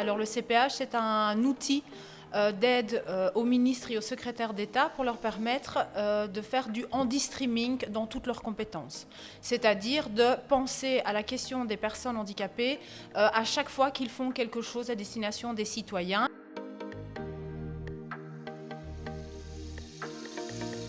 Alors le CPH, c'est un outil d'aide aux ministres et aux secrétaires d'État pour leur permettre de faire du handi-streaming dans toutes leurs compétences. C'est-à-dire de penser à la question des personnes handicapées à chaque fois qu'ils font quelque chose à destination des citoyens.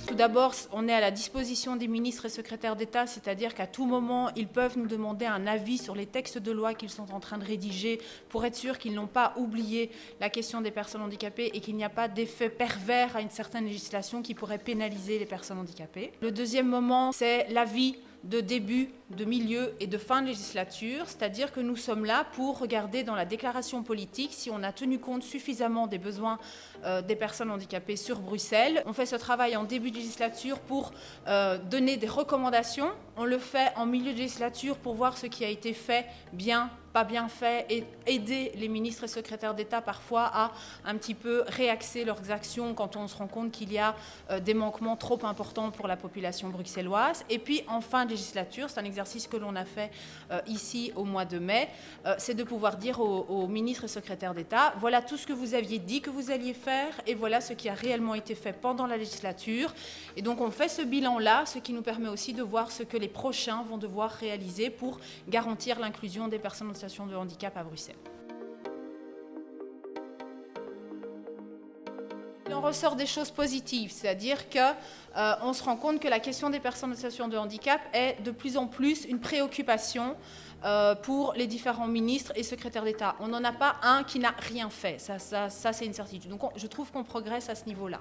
Tout d'abord, on est à la disposition des ministres et secrétaires d'État, c'est-à-dire qu'à tout moment, ils peuvent nous demander un avis sur les textes de loi qu'ils sont en train de rédiger pour être sûr qu'ils n'ont pas oublié la question des personnes handicapées et qu'il n'y a pas d'effet pervers à une certaine législation qui pourrait pénaliser les personnes handicapées. Le deuxième moment, c'est l'avis de début, de milieu et de fin de législature, c'est-à-dire que nous sommes là pour regarder dans la déclaration politique si on a tenu compte suffisamment des besoins des personnes handicapées sur Bruxelles. On fait ce travail en début de législature pour donner des recommandations. On le fait en milieu de législature pour voir ce qui a été fait bien, pas bien fait, et aider les ministres et secrétaires d'État parfois à un petit peu réaxer leurs actions quand on se rend compte qu'il y a des manquements trop importants pour la population bruxelloise. Et puis en fin de législature, c'est un exercice que l'on a fait ici au mois de mai, c'est de pouvoir dire aux ministres et secrétaires d'État, voilà tout ce que vous aviez dit que vous alliez faire et voilà ce qui a réellement été fait pendant la législature. Et donc on fait ce bilan-là, ce qui nous permet aussi de voir ce que les prochains vont devoir réaliser pour garantir l'inclusion des personnes en situation de handicap à Bruxelles. Il en ressort des choses positives, c'est-à-dire qu'on se rend compte que la question des personnes en situation de handicap est de plus en plus une préoccupation pour les différents ministres et secrétaires d'État. On n'en a pas un qui n'a rien fait, ça c'est une certitude. Donc je trouve qu'on progresse à ce niveau-là.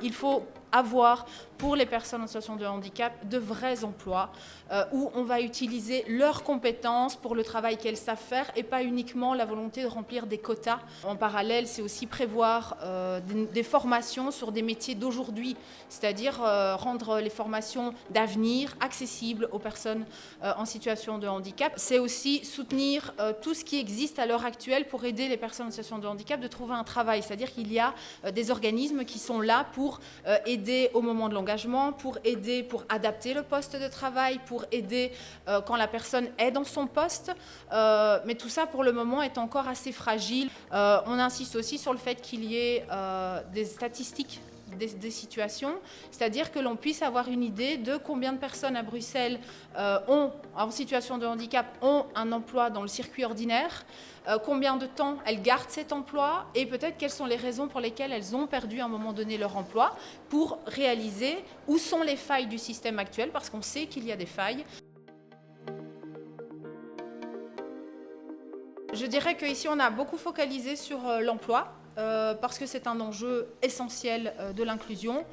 Il faut avoir pour les personnes en situation de handicap de vrais emplois où on va utiliser leurs compétences pour le travail qu'elles savent faire et pas uniquement la volonté de remplir des quotas. En parallèle, c'est aussi prévoir des formations sur des métiers d'aujourd'hui, c'est-à-dire rendre les formations d'avenir accessibles aux personnes en situation de handicap. C'est aussi soutenir tout ce qui existe à l'heure actuelle pour aider les personnes en situation de handicap de trouver un travail, c'est-à-dire qu'il y a des organismes qui sont là pour aider au moment de l'engagement, pour aider, pour adapter le poste de travail, pour aider quand la personne est dans son poste. Mais tout ça, pour le moment, est encore assez fragile. On insiste aussi sur le fait qu'il y ait des statistiques des situations, c'est-à-dire que l'on puisse avoir une idée de combien de personnes à Bruxelles en situation de handicap ont un emploi dans le circuit ordinaire, combien de temps elles gardent cet emploi et peut-être quelles sont les raisons pour lesquelles elles ont perdu à un moment donné leur emploi pour réaliser où sont les failles du système actuel, parce qu'on sait qu'il y a des failles. Je dirais qu'ici on a beaucoup focalisé sur l'emploi, parce que c'est un enjeu essentiel de l'inclusion,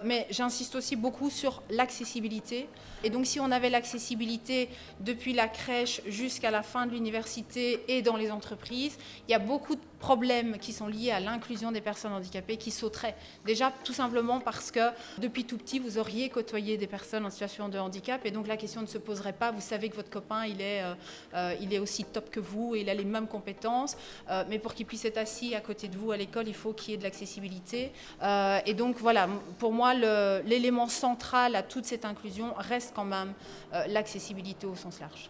mais j'insiste aussi beaucoup sur l'accessibilité. Et donc si on avait l'accessibilité depuis la crèche jusqu'à la fin de l'université et dans les entreprises, il y a beaucoup de problèmes qui sont liés à l'inclusion des personnes handicapées qui sauteraient. Déjà tout simplement parce que depuis tout petit vous auriez côtoyé des personnes en situation de handicap et donc la question ne se poserait pas. Vous savez que votre copain il est aussi top que vous et il a les mêmes compétences, mais pour qu'il puisse être assis à côté de vous à l'école, il faut qu'il y ait de l'accessibilité. Et donc voilà, pour moi, l'élément central à toute cette inclusion reste quand même l'accessibilité au sens large.